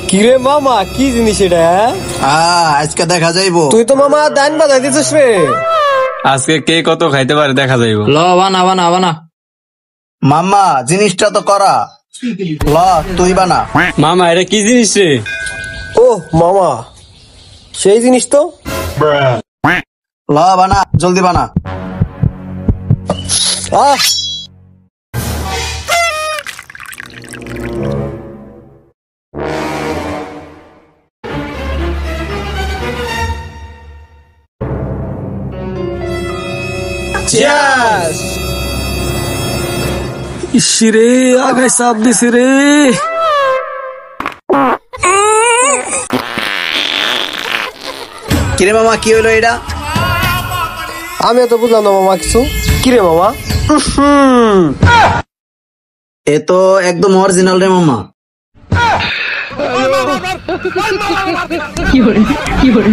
কিরে মামা, কি জিনিস এটা? আজকে দেখা যাইবো। তুই তো মামা দান বাজাই দিছিস রে। আজকে কে কত খাইতে পারে দেখা যাইব। ল বানা বানা বানা। মামা জিনিসটা তো করা, ল তুই বানা। মামা এটা কি জিনিস রে? ও মামা, সেই জিনিস তো। ল বানা, জলদি বানা। আহ ইসরে আগায় চাপ দিছে রে। কিরে মামা, কি হইলো এটা? আমি তো বুঝলাম না মামা কিছু। কিরে মামা? এ তো একদম অরিজিনাল রে মামা। কি হরে